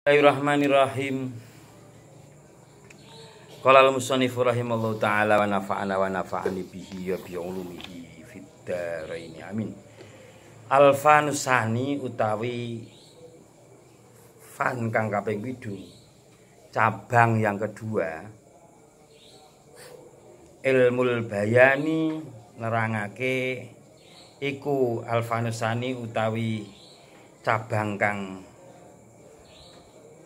Bismillahirrahmanirrahim. Qala al-musannifu rahimallahu ta'ala wa nafa'ana wa nafa'ani bihi wa bi ulumihi fid dharain amin. Alfanusani utawi fan kang kaping 7, cabang yang kedua, ilmul bayani nerangake iku alfanusani utawi cabang kang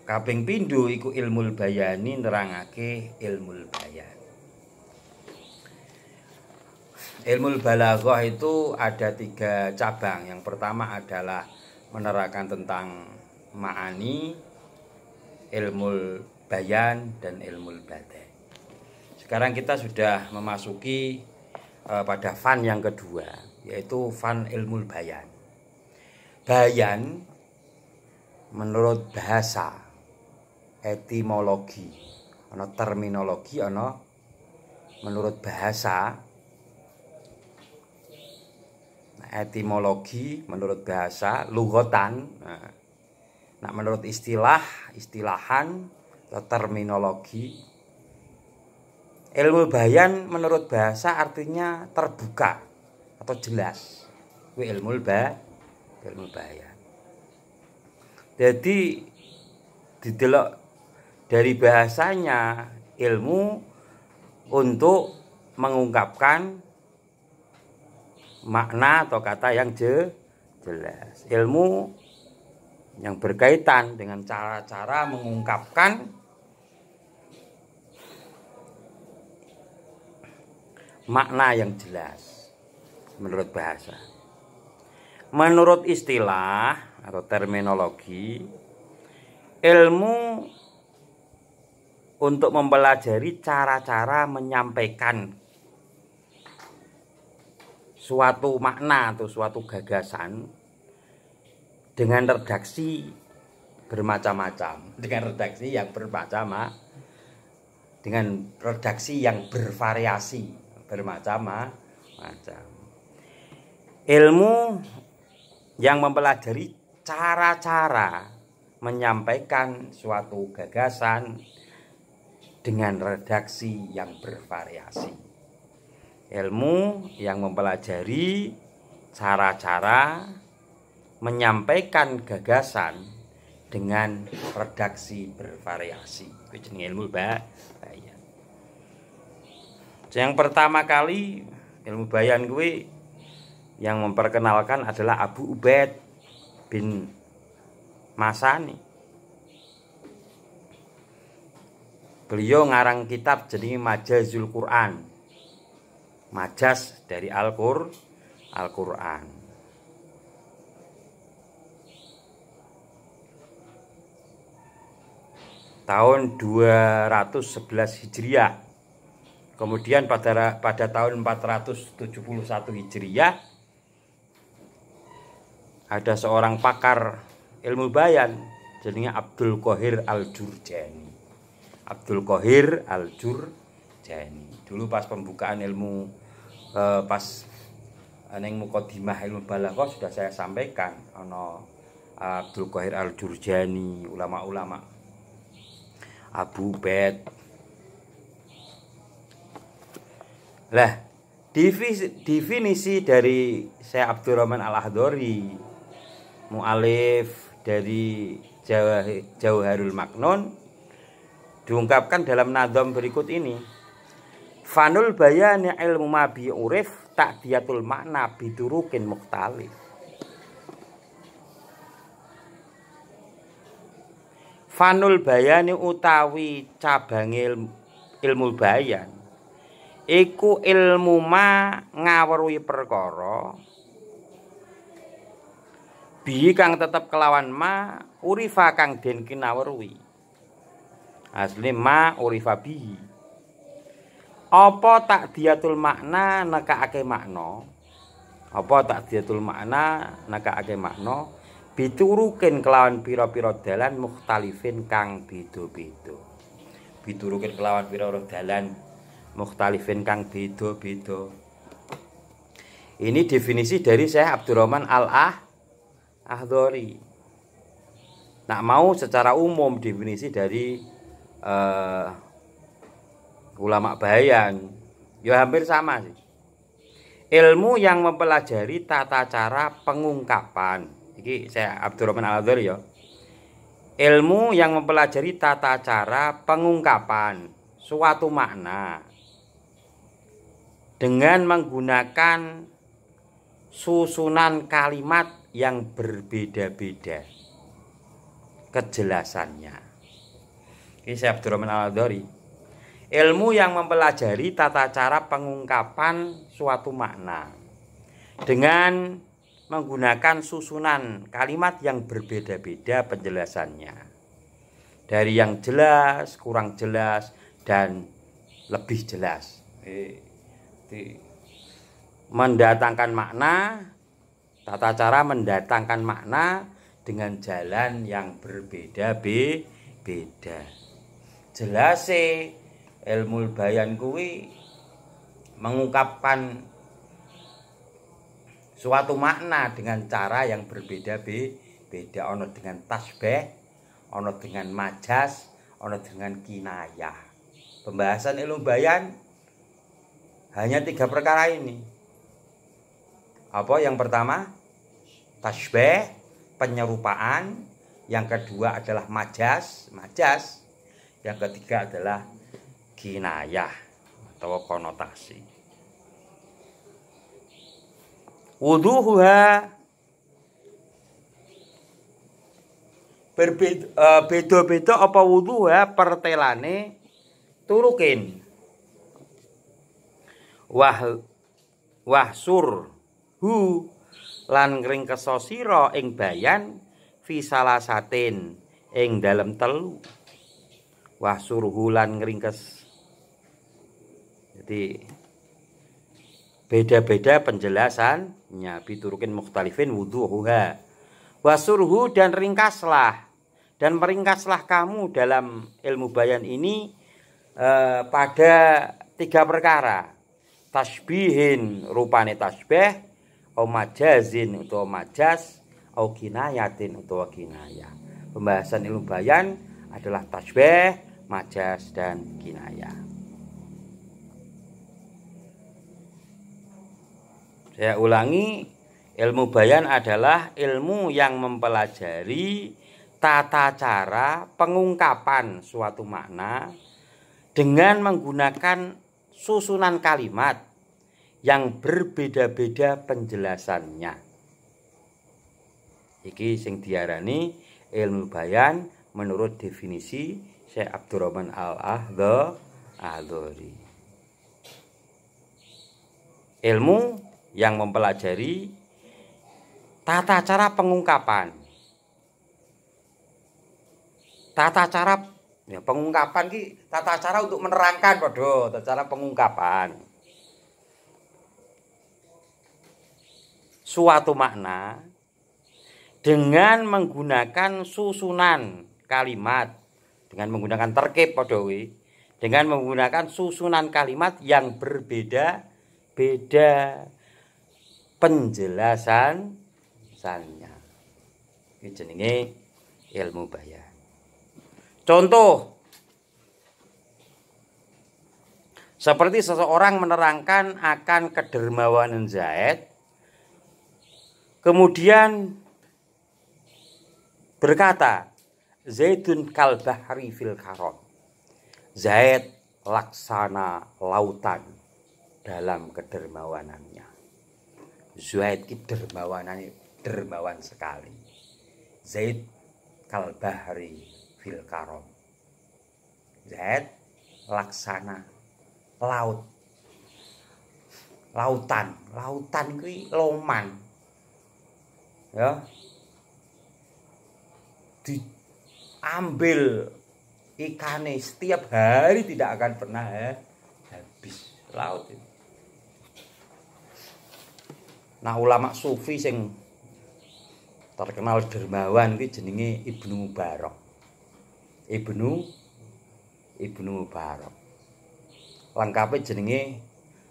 kaping pindho iku ilmul bayani nerangake ilmul bayan. Ilmul balaghah itu ada 3 cabang. Yang pertama adalah menerangkan tentang ma'ani, ilmul bayan dan ilmul badiah. Sekarang kita sudah memasuki pada fan yang kedua, yaitu fan ilmul bayan. Bayan menurut bahasa, etimologi, ana terminologi, ana menurut bahasa. Etimologi menurut bahasa, lughatan. Nah, menurut istilahan atau terminologi, ilmu bayan menurut bahasa artinya terbuka atau jelas. Kuwi ilmu bayan. Jadi didelok dari bahasanya, ilmu untuk mengungkapkan makna atau kata yang jelas. Ilmu yang berkaitan dengan cara-cara mengungkapkan makna yang jelas menurut bahasa. Menurut istilah atau terminologi, ilmu untuk mempelajari cara-cara menyampaikan suatu makna atau suatu gagasan dengan redaksi bermacam-macam, dengan redaksi yang bervariasi, bermacam-macam. Ilmu yang mempelajari cara-cara menyampaikan suatu gagasan dengan redaksi yang bervariasi. Ilmu yang mempelajari cara-cara menyampaikan gagasan dengan redaksi bervariasi. Itu jenenge ilmu bayan. Yang pertama kali ilmu bayan kuwi yang memperkenalkan adalah Abu Ubaid bin Masani. Beliau ngarang kitab jenenge Majazul Quran. Majaz dari Al-Quran. Tahun 211 Hijriah. Kemudian pada tahun 471 Hijriah ada seorang pakar ilmu bayan jenenge Abdul Qahir Al-Jurjani. Abdul Qahir Al-Jurjani. Dulu pas pembukaan ilmu pas neng muqaddimah ilmu balaghah sudah saya sampaikan ana Abdul Qahir Al-Jurjani, ulama-ulama, Abu Ubaid. Lah, definisi dari Syekh Abdurrahman Al-Akhdari, mu'alif dari Jauharul Maknun, diungkapkan dalam nadzam berikut ini. Fanul bayani ilmu ma bi urif ta'diyatul makna bidurukin mukhtalif. Fanul bayani utawi cabang ilmu bayan iku ilmu ma ngaweruhi perkara bi kang tetep kelawan ma urifa kang den kinaweruhi. Asli ma urifa bihi. Apa takdiyatul makna nekake makna? Apa takdiyatul makna nekake makna? Biturukin kelawan pira-pira dalan mukhtalifin kang beda-beda. Biturukin kelawan pira-pira dalan mukhtalifin kang beda-beda. Ini definisi dari Syekh Abdurrahman Al-Akhdari. Nak mau secara umum definisi dari ulama Bayan ya hampir sama sih. Ilmu yang mempelajari tata cara pengungkapan. Iki saya Abdurrahman Al-Adhari ya. Ilmu yang mempelajari tata cara pengungkapan suatu makna dengan menggunakan susunan kalimat yang berbeda-beda kejelasannya. Ini saya Abdurrahman Al-Adhari. Ilmu yang mempelajari tata cara pengungkapan suatu makna dengan menggunakan susunan kalimat yang berbeda-beda penjelasannya. Dari yang jelas, kurang jelas, dan lebih jelas. Mendatangkan makna, tata cara mendatangkan makna dengan jalan yang berbeda-beda. Jelas ilmu bayan kuwi mengungkapkan suatu makna dengan cara yang berbeda-beda. Ono dengan tasbih, ono dengan majas, ono dengan kinayah. Pembahasan ilmu bayan hanya 3 perkara ini. Apa yang pertama? Tasbih, penyerupaan. Yang kedua adalah majas. Yang ketiga adalah kinayah atau konotasi. Wuduhuha beda-beda apa wuduhuha pertelane turukin. Wahsur hu lan ngringkesa sira ing bayan fi salasatin ing dalem telu. Wahsurhu lan ngringkes. Jadi beda-beda penjelasannya, biturukin mukhtalifin wuduhuha. Wasurhu dan ringkaslah, dan meringkaslah kamu dalam ilmu bayan ini pada 3 perkara. Tasbihin rupane tasbih, au majazin utawa majas, au kinayatin utawa kinayah. Pembahasan ilmu bayan adalah tasbih, majas, dan kinayah. Saya ulangi, ilmu bayan adalah ilmu yang mempelajari tata cara pengungkapan suatu makna dengan menggunakan susunan kalimat yang berbeda-beda penjelasannya. Iki sing diarani ilmu bayan menurut definisi Syekh Abdurrahman Al-Adhari. Ilmu yang mempelajari tata cara pengungkapan. Tata cara ya, pengungkapan ki tata cara untuk menerangkan padha, tata cara pengungkapan suatu makna dengan menggunakan susunan kalimat, dengan menggunakan terkib padha kuwi, dengan menggunakan susunan kalimat yang berbeda-beda penjelasannya. Ini jenenge ilmu bayan. Contoh, seperti seseorang menerangkan akan kedermawanan Zaid, kemudian berkata, Zaidun kal bahri fil karon. Zaid laksana lautan dalam kedermawanannya. Zaid ki dermawan sekali. Zaid kal bahri fil karon. Zaid laksana laut. Lautan kuwi loman. Ya. Diambil ikannya setiap hari tidak akan pernah habis laut itu. Nah, ulama sufi sing terkenal dermawan kuwi jenenge Ibnu Mubarak. Ibnu Mubarak. Lengkapnya jenenge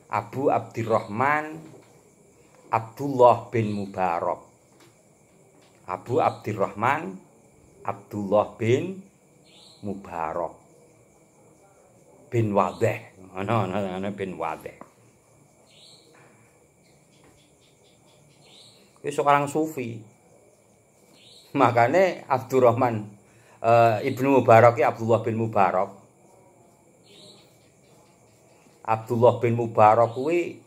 Abu Abdurrahman Abdullah bin Mubarak. Abu Abdurrahman Abdullah bin Mubarak bin Wadih. Ana bin Wadih. Itu seorang sufi. Makanya Abdurrahman Ibnu Mubarak ya Abdullah bin Mubarak. Abdullah bin Mubarak kuwi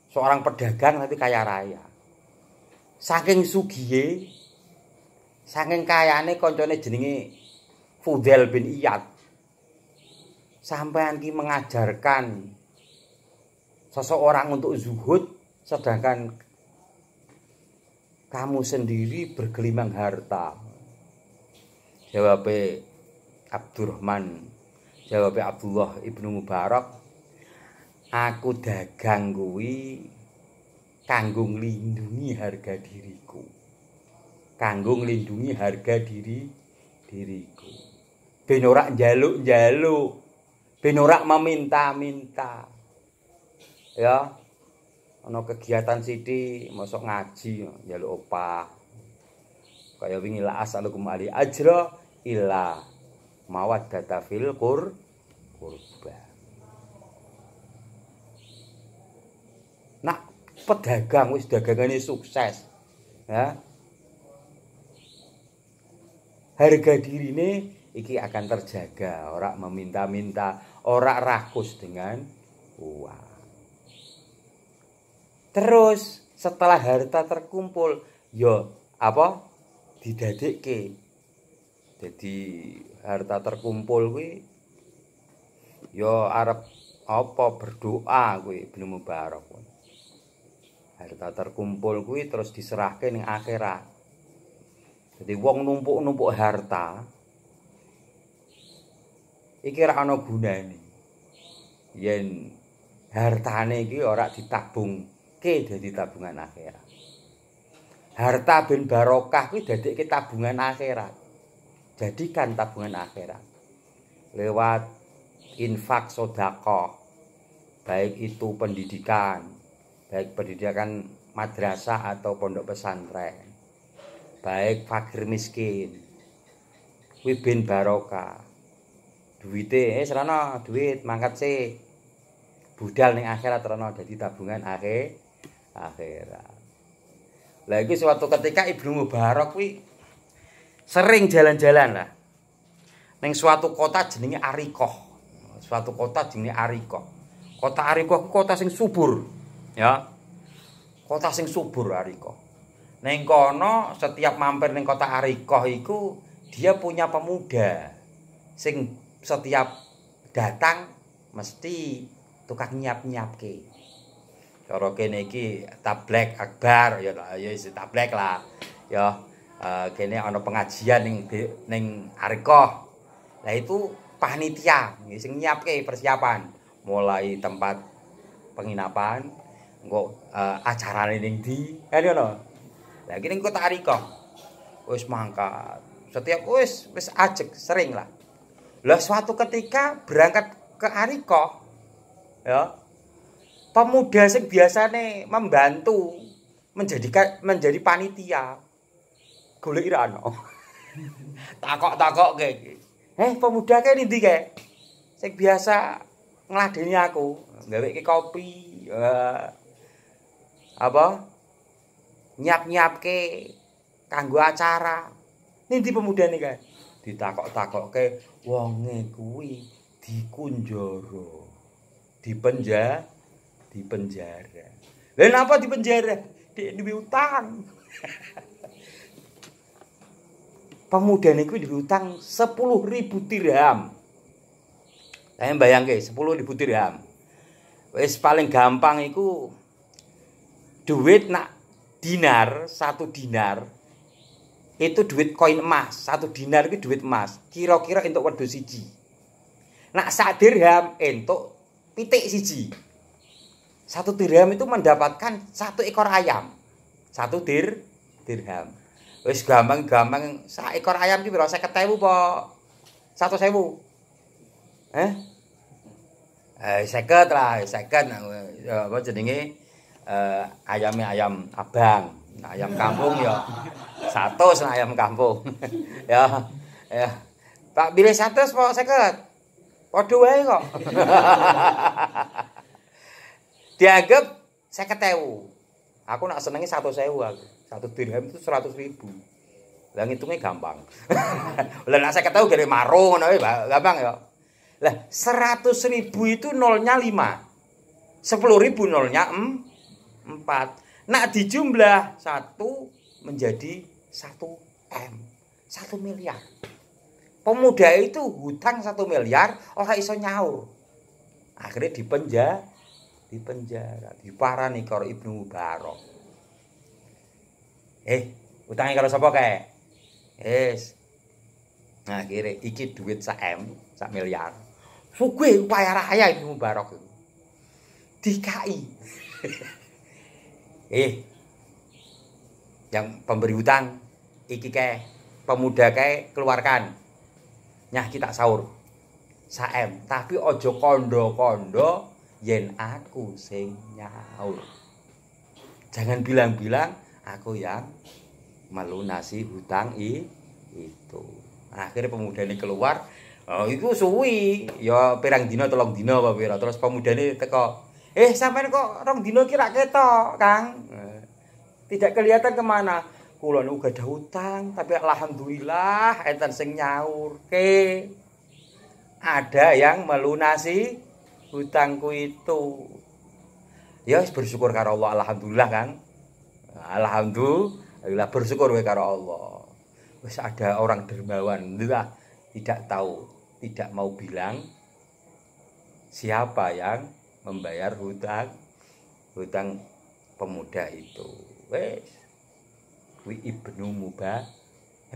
seorang pedagang tapi kaya raya. Saking sugihe, saking kayane koncone jenenge Fudail bin Iyad. Sampean ki mengajarkan seseorang untuk zuhud sedangkan kamu sendiri bergelimang harta. Jawabe Abdullah Ibnu Mubarak, aku dagang kuwi kanggo nglindungi harga diriku. Kanggo nglindungi harga diriku. Ben ora njaluk-njaluk, ben ora meminta-minta. Ya. Ana kegiatan sithik mosok ngaji njaluk opah. Kaya wingi la asalukum ali ajra illa mawaddata fil qurba. Nak pedagang wis dagangane sukses. Ya. Harga dirine iki akan terjaga, ora meminta-minta, ora rakus dengan uang. Terus setelah harta terkumpul, yo apa? Didadekke. Jadi harta terkumpul kuwi yo arep apa berdoa kuwi Ibnu Mubarak. Harta terkumpul kuwi terus diserahke ning akhirat. Jadi wong numpuk-numpuk harta iki ora ana gunane. Yen hartane iki ora ditabung dadi tabungan akhirat. Harta bin barokah kuwi dadekke tabungan akhirat. Jadikan tabungan akhirat. Lewat infak sedekah. Baik itu pendidikan, baik pendidikan madrasah atau pondok pesantren. Baik fakir miskin. Kuwi bin barokah. Duwite serana duit mangkat sih. Budal ning akhirat terana dadi tabungan akhirat. Lah iki suatu ketika Ibnu Mubarak kuwi sering jalan-jalan lah. Ning suatu kota jenenge Ariqah. Suatu kota jenenge Ariqah. Kota Ariqah kota sing subur, ya. Kota sing subur Ariqah. Ning kono setiap mampir ning kota Ariqah iku dia punya pemuda sing setiap datang mesti tukang nyiap-nyiapke. Cara kene iki tablek akbar ya tablek lah. Ya kene ana pengajian ning Ariqah. Lah itu panitia sing nyiapke persiapan mulai tempat penginapan, engko acarane ning ndi. Ngono. Lah iki ning kota Ariqah. Wis mangkat. Setiap wis ajeg sering lah. Lah suatu ketika berangkat ke Ariqah ya. Pemuda sing biasane membantu menjadi panitia. Golek ira ana. Takok-takokke iki. Pemuda ke ndi ke? Sing biasa ngladeni aku, gaweke kopi, apa? Nyiap-nyiapke kanggo acara. Ndi pemudane kae? Ditakok-takokke wonge kuwi dikunjara. Dipenjara. Lah napa dipenjara? Dhek duwe utang. Pemuda niku duwe utang 10.000 dirham. Saya bayangke 10.000 dirham. Wis paling gampang iku duit nak dinar, 1 dinar itu duit koin emas. 1 dinar itu duit emas. Kira-kira entuk wedhus siji. Nak 1 dirham entuk pitik siji. 1 dirham itu mendapatkan 1 ekor ayam. 1 dirham. Wis gampang-gampang sak ekor ayam ki piro 50.000 apa 100.000? 50 lah, 50 apa jenenge ayam abang Nah, ayam kampung ya 100 nah ayam kampung. Ya. Ya. Tak pilih 100 kok 50. Padha wae kok. Dianggap 50.000. Aku nak senengi 100.000 aku. 1 dirham itu 100.000. Lah ngitungnya gampang. Lah nak 50.000 gede marung ngono gampang ya. Lah 100.000 itu nolnya 5. 10.000 nolnya 4. Nak dijumlah 1 menjadi 1 M. 1 miliar. Pemuda itu hutang 1 miliar ora iso nyaur. Akhirnya dipenjara, diparani karo Ibnu Mubarak. Utangnya karo sapa kae? Nah, akhirnya iki duit 1 M, 1 miliar. Sugih kaya raya Ibnu Mubarak itu. DKI. Yang pemberi hutang iki kae, pemuda kae keluarkan. Nyah kita sahur. 1 M, tapi ojo kondo-kondo yen aku sing nyaur. Jangan bilang-bilang aku yang melunasi hutang itu. Akhirnya pemuda ini keluar, itu suwi, ya pirang dina 3 dina apa pira. Terus pemuda ini teko, sampean kok 2 dina ki rak ketok, Kang. Tidak kelihatan kemana. Kula niku gadah hutang, tapi alhamdulillah enten sing nyaurke. Ada yang melunasi hutangku itu. Ya bersyukur karo Allah, alhamdulillah kan. Alhamdulillah bersyukur karo Allah. Wis ada orang dermawan, tidak tahu, tidak mau bilang siapa yang membayar hutang pemuda itu. Wis kuwi Ibnu Mubarak.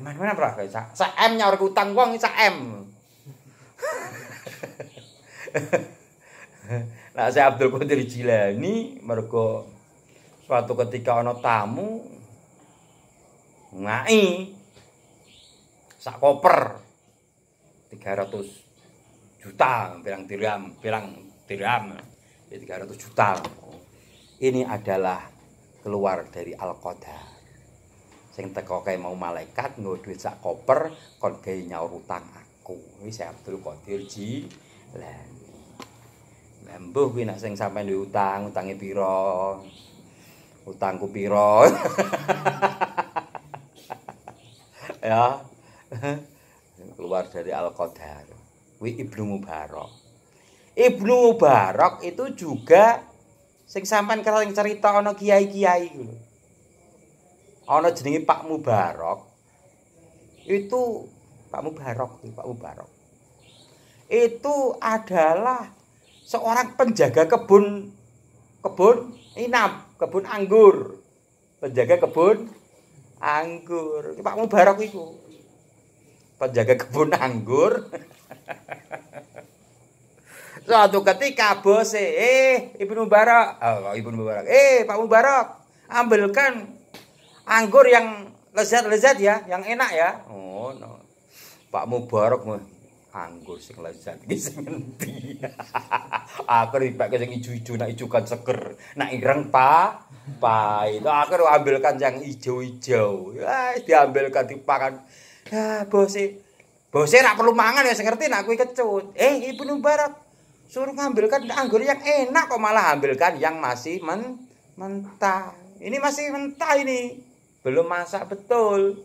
Mana pra 1 M nyaur hutang wong 1 M. Nah, saya Abdul Qadir Jilani mergo suatu ketika ana tamu ngai sak koper 300 juta pirang dirham 300 juta. Ini adalah keluar dari Al-Qadar. Sing teko kae mau malaikat nggo duit sak koper kon gawe nyaur utang aku. Iki saya Abdul Qadir Jilani. Mbuh kuwi nek sing sampean duwe utange pira? Utangku pira? Ya. Keluar dari Al-Qadar. Kuwi Ibnu Mubarak. Ibnu Mubarak itu juga sing sampean sering cerita ana kiai-kiai iku lho. Ana jenenge Pak Mubarak. Itu Pak Mubarak. Itu adalah seorang penjaga kebun anggur. Penjaga kebun anggur. Pak Mubarak iku. Penjaga kebun anggur. Suatu ketika bose, Ibnu Mubarak, Pak Mubarak, ambilkan anggur yang lezat-lezat ya, yang enak ya. Oh, no. Pak Mubarak anggur sing lezat iki sing endi. Aku dipake sing ijo-ijo, nak ijo kan seger, nak ireng pahit. Aku ambilkan yang ijo-ijo. Ya, diambilkan dipakan. Ya, bose ra perlu mangan ya sing ngerti nak kuwi kecut. Ibnu Mubarak suruh ngambilkan anggur yang enak kok malah ambilkan yang masih mentah. Ini masih mentah ini. Belum masak betul.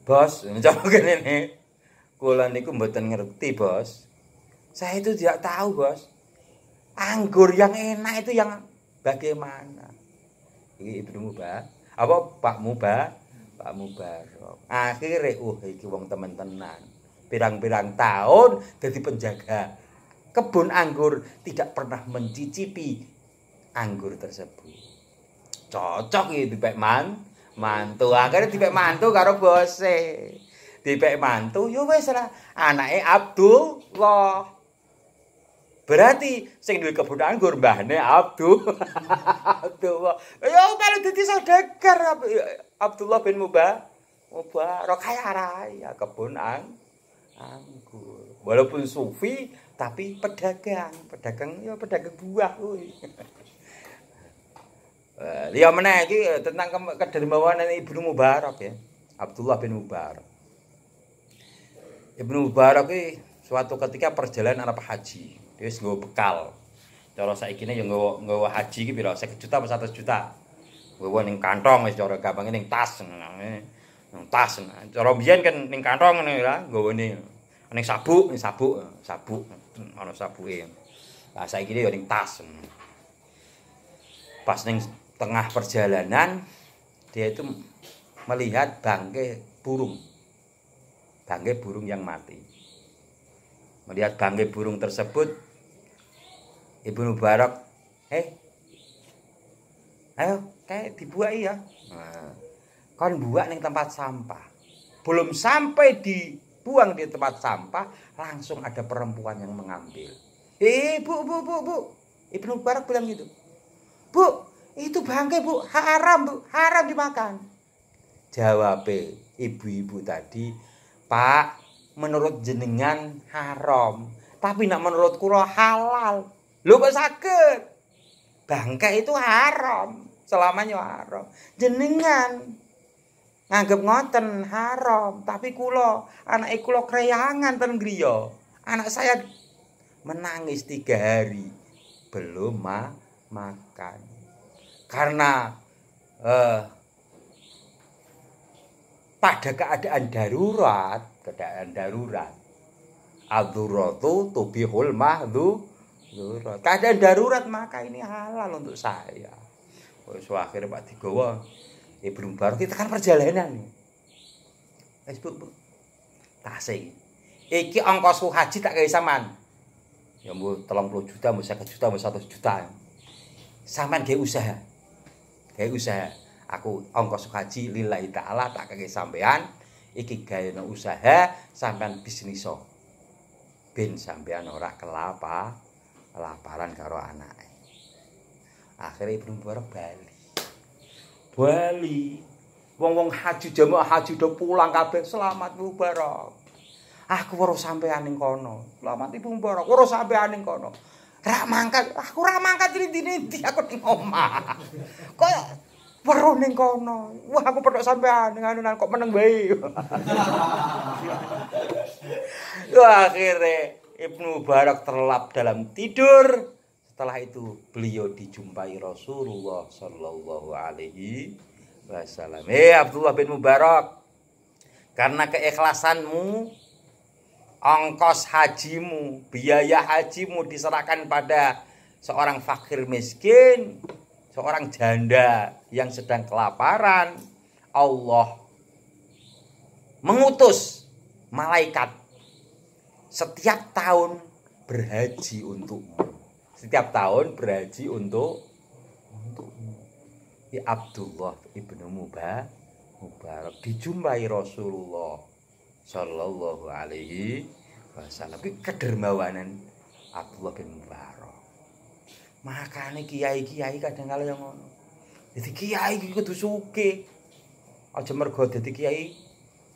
Bos, coba ngene. Kula niku mboten ngerti, Bos. Saya itu tidak tahu, Bos. Anggur yang enak itu yang bagaimana? Iki Ibnu Mubarak. Apa Pak Mubarak? Akhirnya iki wong temen tenan. Pirang-pirang tahun jadi penjaga kebun anggur tidak pernah mencicipi anggur tersebut. Cocok iki dipek mantu. Akhirnya dipek mantu karo bose. Dipek mantu ya wis lah anake Abdullah. Berarti sing duwe kebun anggur mbahne Abdullah. Ya malah dadi saudagar Abdullah bin Mubarak kaya raya kebun anggur. Walaupun sufi tapi pedagang ya pedagang buah kuwi. Liya meneh iki tentang kedermawanan Ibnu Mubarak ya. Abdullah bin Mubarak. Ibnu Mubarak iki suatu ketika perjalanan arep haji. Dia wis nggawa bekal. Cara saikine ya nggawa haji iki pira? 50 juta apa 100 juta. Nggawa ning kantong wis cara gampange ning tas. Ning tas. Cara biyen kan ning kantong ngene ya, nggawane ning sabuk ana sabuke. Lah saiki ya ning tas. Pas ning tengah perjalanan dia itu melihat bangkai burung yang mati. Melihat bangkai burung tersebut, Ibnu Mubarak, ayo kayak dibuai ya. Nah, kon buak ning tempat sampah. Belum sampai dibuang di tempat sampah, langsung ada perempuan yang mengambil. Bu. Ibnu Mubarak bilang gitu. Bu, itu bangkai bu, haram dimakan. Jawab ibu-ibu tadi, Pak, menurut jenengan haram, tapi nak menurut kula halal. Lho kok saged? Bangkai itu haram, selamanya haram. Jenengan nganggep ngoten haram, tapi kula, anak kula kreyangan ten griya. Anak saya menangis 3 hari belum makan. Karena pada keadaan darurat, adzurratu tubihul mahdzurat. Keadaan darurat maka ini halal untuk saya. Wis akhire Pak digawa Ibnu Mubarak kita kan perjalanan. Wis Bu. Tasih. Iki ongkosku haji tak gawe sampean. Ya mbuh 30 juta, mbuh 50 juta, mbuh 100 juta. Sampean gawe usaha. Aku ongkos haji lillahi taala tak kake sampean iki gawe usaha sampean bisnis iso. Ben sampean ora kelaparan karo anake. Akhire Ibnu Mubarak Bali. Wong-wong haji jamaah haji do pulang kabeh selamat Mubarak. Aku weruh sampean ning kono. Selamat Ibnu Mubarak, weruh sampean ning kono. Aku ra mangkat rindi-rindi aku ning omah. Kok weruh ning kono. Wah, aku petok sampean nganunan kok meneng bae. Akhirnya Ibnu Mubarak terlelap dalam tidur. Setelah itu beliau dijumpai Rasulullah sallallahu alaihi wasallam. Abdullah bin Mubarak, karena keikhlasanmu, ongkos hajimu, biaya hajimu diserahkan pada seorang fakir miskin, seorang janda yang sedang kelaparan. Allah mengutus malaikat setiap tahun berhaji untukmu. Setiap tahun berhaji untukmu. Ya Abdullah ibnu Mubarak dijumpai Rasulullah sallallahu alaihi wasallam. Kedermawanan Abdullah bin Mubarak. Makane kiai-kiai kadang kala yang ngono. Dadi kiai iki kudu sugih. Aja mergo dadi kiai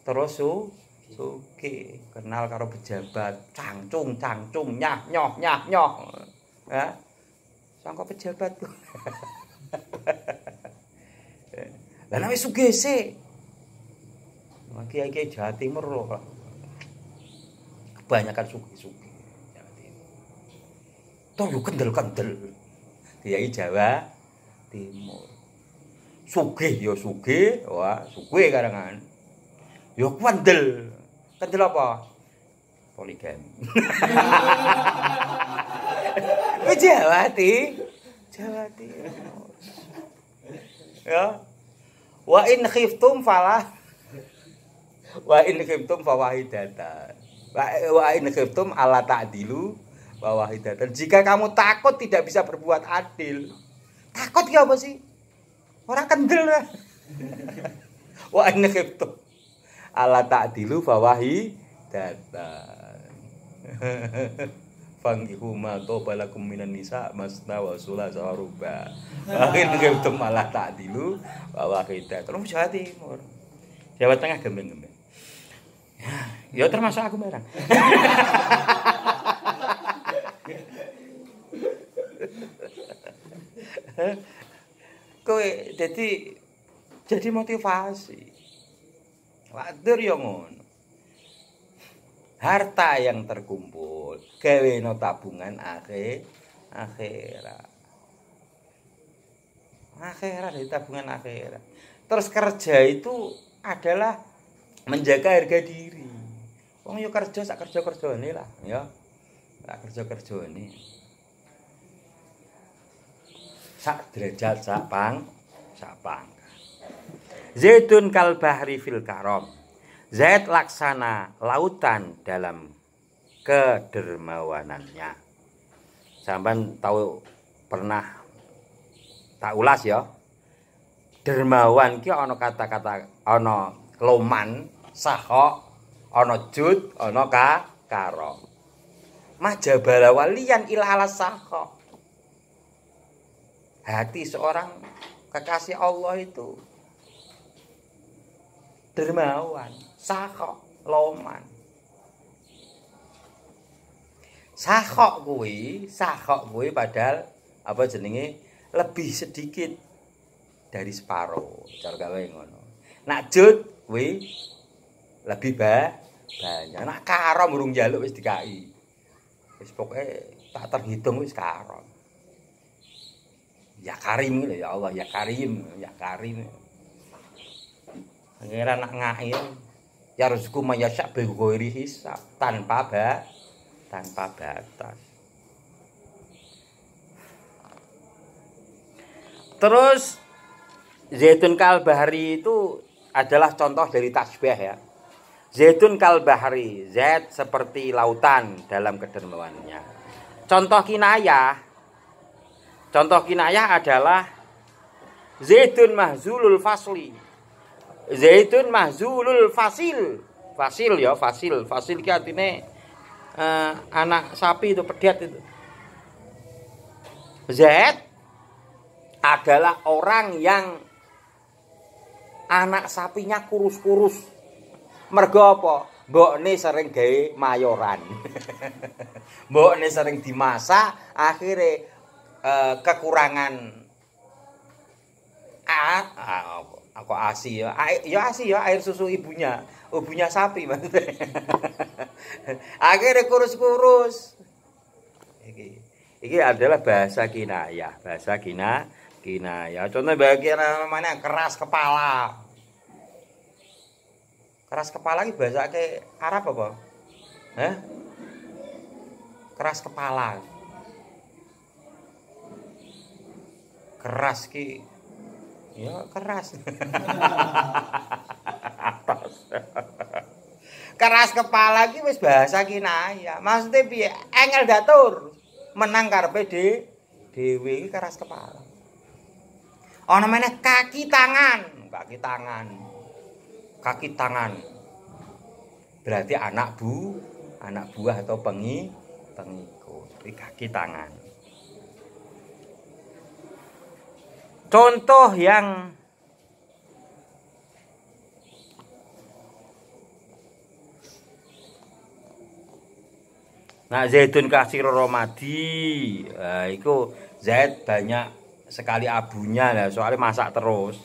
terus sugih. Kenal karo pejabat, cangcung nyah nyoh. Ha? Sangka pejabat ku. Lah nek sugih sik. Kiai-kiai Jawa Timur lho. Kebanyakan sugih-sugih Jawa Timur. Toh yo kendel-kendel. Kiai Jawa Timur. Sugih yo sugih, wah sugih karangan. Yo kendel. Kendel apa? Poligami. Jawa Timur. Ya. Wa in khiftum fawahidatan. Wa in khiftum alla ta'dilu fawahidatan. Jika kamu takut tidak bisa berbuat adil. Takut ya apa sih? Orang kendel lah. Wa in khiftum alla ta'dilu fawahidatan. Fangihu ma qabalakum minan nisa masna wa sulasa wa ruba. Akhir ngeutem malah ta'dilu wa wahidah. Terus Jawa Timur. Jawa Tengah gembeng-gembeng. Ya termasuk aku barang. kowe jadi motivasi. Wadur yo ngono. Harta yang terkumpul gaweno tabungan akhirat. Akhirat dari tabungan akhirat. Terus kerja itu adalah menjaga harga diri. Wong yo kerja sak kerja-kerjane lah, ya. Sak kerja-kerjane. Sak derajat sak pang. Zaitun kal bahri fil karom. Zait laksana lautan dalam kedermawanannya. Sampeyan tahu pernah tak ulas ya. Dermawan ki ana kata-kata ana loman, sahok, ana jud, ana karom. Majabala waliyan ila ala sahok. Hati seorang kekasih Allah itu dermawan, sahok, loman. Sahok kuwi padahal apa jenenge lebih sedikit dari separuh. Cara gawe ngono. Nak jud kuwi lebih banyak. Nak karom urung njaluk wis dikai. Wis pokoke tak terhitung wis karom. Ya Karim ya Allah, ya Karim, ya Karim. Pangeran nak ngail ya rezeki mayasya bi ghairi hisab tanpa batas. Terus zaitun kal bahri itu adalah contoh dari tasbih ya. Zaitun kal bahri, zait seperti lautan dalam kedermawannya. Contoh kinayah adalah zaitun mahzulul fasli. Zaitun mahzulul fasil. Fasil ya, fasil. Fasil ki artine anak sapi itu pedet itu. Zait adalah orang yang anak sapinya kurus-kurus. Mergo apa? Mbokne sering gawe mayoran. Mbokne sering dimasak, akhirnya kekurangan aku ASI ya. ASI ya air susu ibunya sapi maksudnya. Akhirnya kurus-kurus. Iki adalah bahasa kinayah, kinayah. Contoh bagian namanya keras kepala. Keras kepala iki bahasa ke Arab apa? Hah? Keras kepala. Keras ki ya keras. Keras kepala ki wis bahasa kinayah. Maksudnya piye? Engel datur. Menang karepe dhewe keras kepala. Ana meneh kaki tangan. Kaki tangan. Berarti anak buah atau pengikut. Kaki tangan. Contoh yang zaitun kasir romadi. Itu zait banyak sekali abunya lah, soalnya masak terus.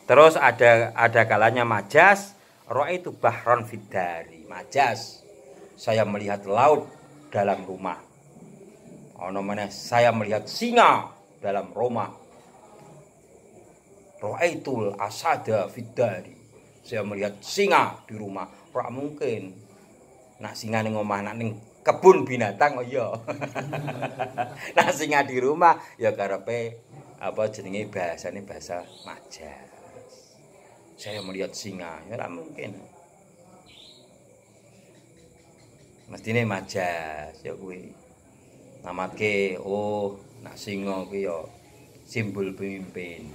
Terus ada kalanya majas, itu bahron fidari. Majas, saya melihat laut dalam rumah. Ono meneh saya melihat singa dalam rumah. Ra'aitul asada fidari. Saya melihat singa di rumah. Ora mungkin. Nak singa ning omah, nak ning kebun binatang oh iya. Nak singa di rumah ya karepe apa jenenge bahasane bahasa majas. Saya melihat singa, ya ora mungkin. Mestine majas ya kuwi. Namatke nak singa kuwi ya simbol pemimpin.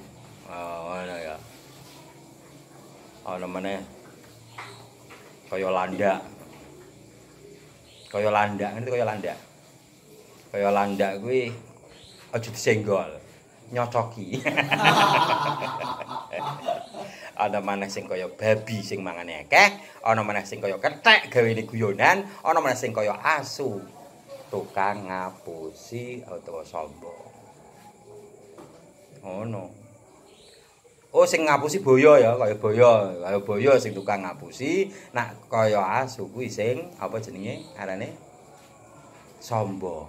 Ngono ya. Ana meneh kaya landak. Kaya landak, ngerti kaya landak. Kaya landak kuwi aja disenggol, nyocoki. Ana maneh sing kaya babi sing mangane akeh, ana maneh sing kaya kethek gawene guyonan, ana maneh sing kaya asu tukang ngapusi utawa sombong. Ngono. Oh sing ngapusi boyo ya, kaya boyo sing tukang ngapusi, nak kaya asu kuwi sing apa jenenge? Arane sombong.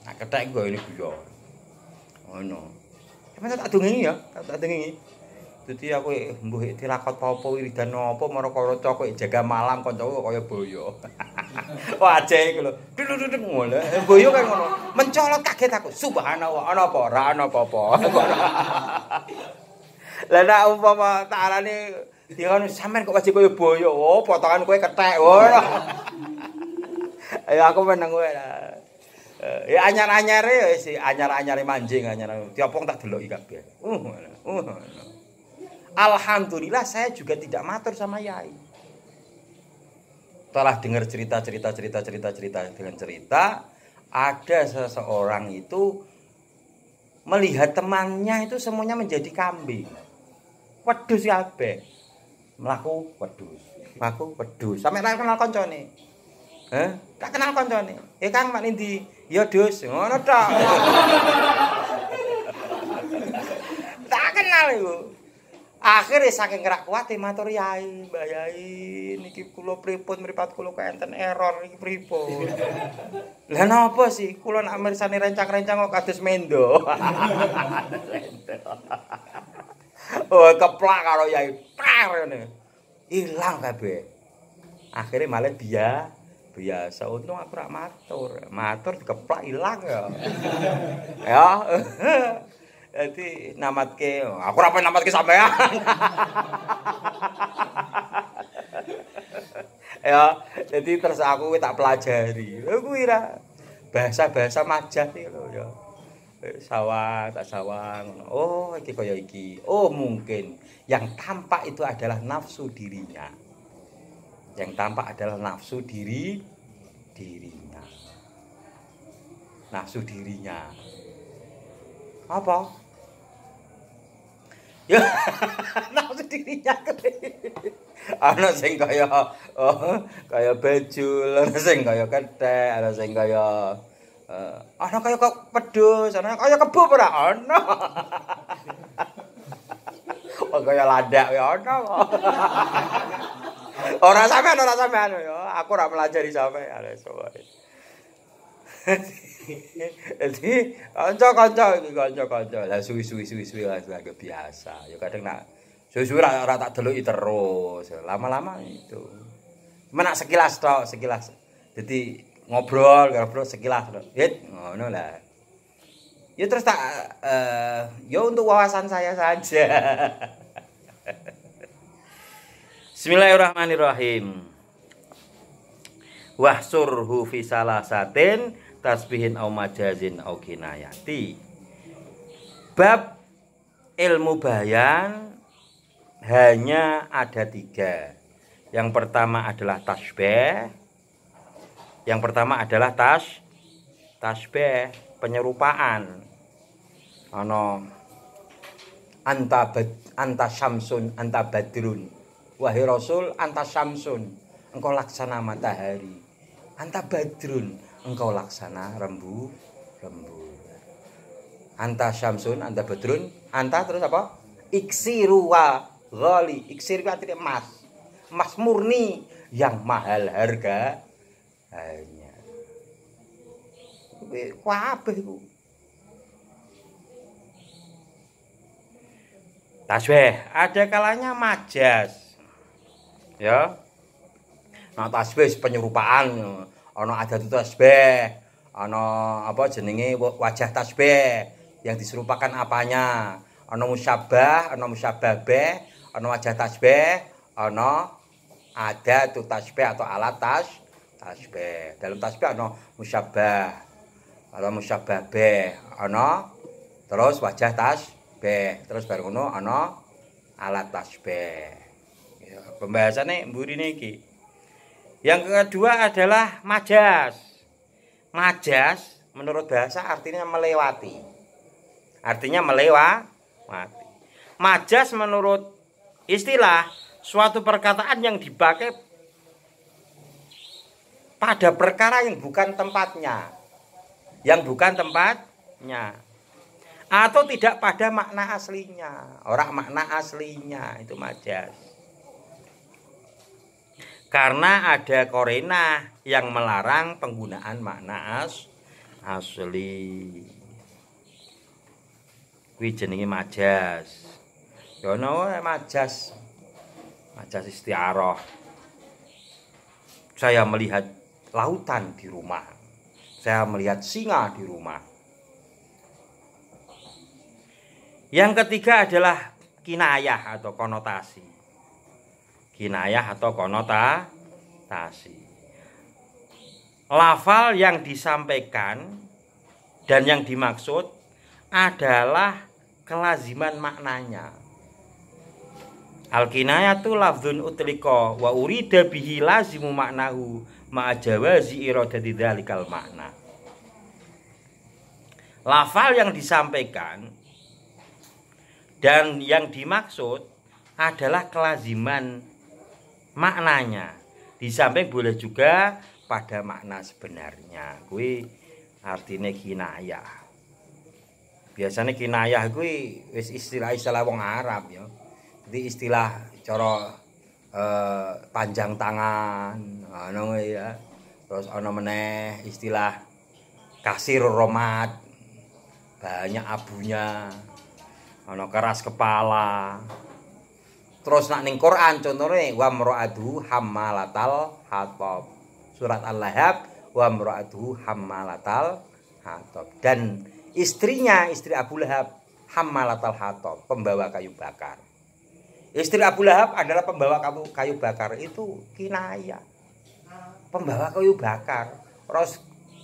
Nak kethek kaya ini guyon. Ngono. Sampe tak dungengi ya, tak dungengi. Dadi aku mbuh tirakot apa wiridan apa marang kanca kowe jaga malam kancaku kaya boyo. Wah ajae iku lho. Duduk ngono. Boyo kan ngono. Mencolot kaget aku. Subhanallah, ana apa? Ora ana apa-apa. Lah nek umpama tak arani ya kan sampean kok wajib kaya boyo. Oh, potongan kowe kethek. Ngono. Ayo aku meneng kowe lah. Ya anyar-anyare ya wis anyar-anyare manjing anyar. Diopong tak deloki kabeh. Alhamdulillah saya juga tidak matur sama yai. Telah dengar cerita dengan cerita ada seseorang itu melihat temannya itu semuanya menjadi kambing. Wedhus kabeh. Mlaku wedhus. Sampe ra kenal kancane. Tak kenal kancane. Kang mak ndi? Ya Dus. Ngono tok. Tak kenal iku. Akhire saking rak kuwate matur yai, Mbak Yai, niki kula pripun mripat kula enten error iki pripun. Lah napa sih? Kula nak mirsani rencang-rencang kok kados mendo. Oh, keplak karo yai. Prar ngene. Ilang kabeh. Akhire malah biasa untung aku rak matur dikeplak ilang ya. Ya. Jadi namatke, aku ora pengen namatke sampean. Ya, jadi terus aku tak pelajari. Kuwi ra bahasa-bahasa majaz iki lho ya. Sawang, tak sawang. Oh, iki kaya iki. Oh, mungkin yang tampak itu adalah nafsu dirinya. Yang tampak adalah nafsu dirinya. Nafsu dirinya. Apa? Ya, nafsu dirinya ana sing kaya kaya bejul, ana sing kaya kethek, ana sing kaya ana kaya kok pedhus, ana kaya kebo ora ana. Oh kaya landak ya ana kok. Ora sampean ya, aku ora pelajari sampean wis wae. Jadi kanca-kanca iki kanca-kanca. Lah suwi-suwi lagi biasa. Ya kadang nak suwi-suwi ora tak deloki terus. Lama-lama itu. Menak sekilas tok, sekilas. Jadi ngobrol sekilas tok. Hit ngono lah. Ya terus tak ya untuk wawasan saya saja. Bismillahirrahmanirrahim. Wahsurhu fi salasatin tasbihin au majazin au kinayati. Bab ilmu bayan hanya ada 3. Yang pertama adalah tasbih. Yang pertama adalah tasbih, penyerupaan. Ana anta syamsun anta badrun. Wahai Rasul, anta syamsun, engkau laksana matahari. Anta badrun, engkau laksana rembulan. Anta syamsun, anta badrun, anta terus apa? Iksiru wa ghali. Iksir itu artinya emas. Emas murni yang mahal harga hanya. Kabeh iku. Tasbih, ada kalanya majas. Ya. Nah, tasbih penyerupaan, ana adat tasbih, ana apa jenenge wajah tasbih yang diserupakan apanya? Ana musyabbah, ana musyabbabeh, ana wajah tasbih, ana adat tasbih atau alat tasbih. Dalam tasbih ana musyabbah, ana musyabbabeh, ana terus wajah tasbih, terus baru ngono ana alat tasbih. Ya, pembahasannya mburine iki. Yang kedua adalah majas. Majas menurut bahasa artinya melewati. Artinya melewati. Majas menurut istilah suatu perkataan yang dipakai pada perkara yang bukan tempatnya. Yang bukan tempatnya. atau tidak pada makna aslinya. Orang makna aslinya itu majaz. Karena ada korena yang melarang penggunaan makna asli. Kuwi jenenge majaz. Ya ono majaz. Majaz isti'arah. Saya melihat lautan di rumah. Saya melihat singa di rumah. Yang ketiga adalah kinayah atau konotasi. Kinayah atau konotasi. Lafal yang disampaikan dan yang dimaksud adalah kelaziman maknanya. Al-kinayatu lafdzun utlika wa urida bihi lazimu maknahu ma'a jawazi iradati dzalikal makna. Lafal yang disampaikan dan yang dimaksud adalah kelaziman maknanya. Di samping boleh juga pada makna sebenarnya. Kuwi artine kinayah. Biasanya kinayah kuwi wis istilah-istilah wong Arab ya. Jadi istilah cara panjang tangan, ngono ya. Terus ana meneh istilah kasir romat, banyak abunya. Ana keras kepala. Terus nak ning Quran contone wa mar'atu hammalatal hatab. Surat Al-Lahab wa mar'atu hammalatal hatab. Dan istrinya, istri Abu Lahab, hammalatal hatab, pembawa kayu bakar. Istri Abu Lahab adalah pembawa kayu bakar, itu kinayah. Pembawa kayu bakar. Terus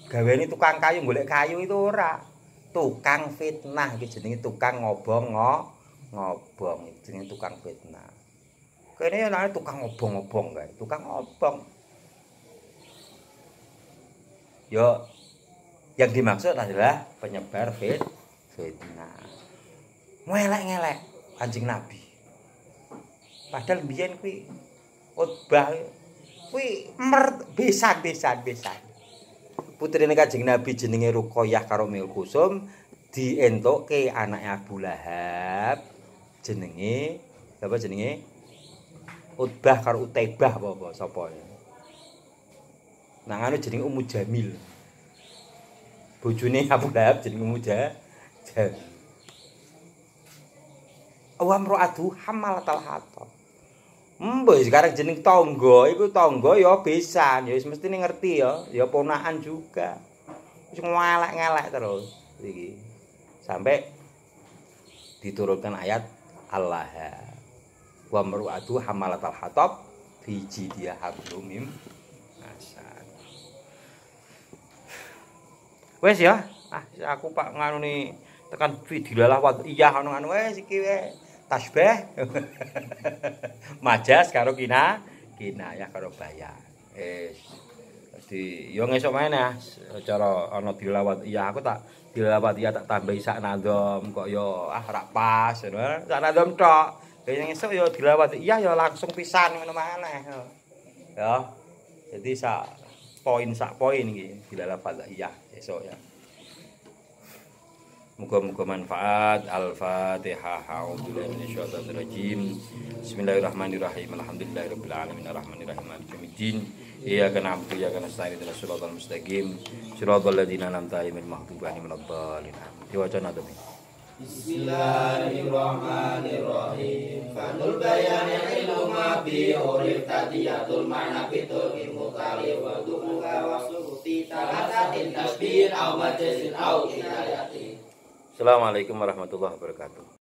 gaweni tukang kayu golek kayu itu ora. Tukang fitnah iki jenenge tukang ngobong iki jenenge tukang fitnah. Kene ya nane tukang ngobong-ngobong kae, tukang ngobong. Yo yang dimaksud adalah penyebar fitnah. Ngelek-ngelek Kanjeng Nabi. Padahal mbiyen kuwi khotbah kuwi besan. Putrine Kanjeng Nabi jenenge Ruqayyah karo Ummul Kulsum dientukke anake Abu Lahab jenenge apa jenenge Utbah karo Utaibah apa sapa ya. Nang anu jenenge Ummu Jamil. Bojone Abu Lahab jenenge Ummu Jamil. Wa mra'atu hammalatal hatab. Mbok sekarang jeneng tangga iku tangga ya besan, ya wis mestine ngerti ya ponakan juga. Wis ngelek-ngelek terus iki. Sampai diturunkan ayat Allah. Wa mar'atu hammalatal hatab fi jidiyah hablum mim masad. Wes ya, aku Pak nganu ni tekan dilalah iya anu wes iki wes. Tasbih majas karo kinayah karo bayar. Dadi yo ngesuk meneh cara ana dilawat iya aku tak dilawat iya tak tambahi sak nandom kok yo ora pas ngono. Sak nandom tok. Kaya ngesuk yo dilawat iya yo langsung pisan ngono maneh. Ya. Jadi sak poin iki dilawat iya esuk ya. Muga-muga manfaat. Al-Fatihah. A'udzubillahi minasyaitonir rajim. Bismillahirrahmanirrahim. Alhamdulillahirabbil alamin arrahmanirrahim maliki yaumiddin. Iyyaka na'budu wa iyyaka nasta'in ihdinas siratal mustaqim. Siratal ladzina an'amta 'alaihim ghairil maghdubi 'alaihim waladdallin. Diwacana to. Bismillahirrahmanirrahim. Fanul bayani ilmu ma bi urif tadiyatul ma'na fitul mutali wa du'a wa suhuti talatatin tasbih aw majazin aw hidayati. Assalamualaikum warahmatullahi wabarakatuh.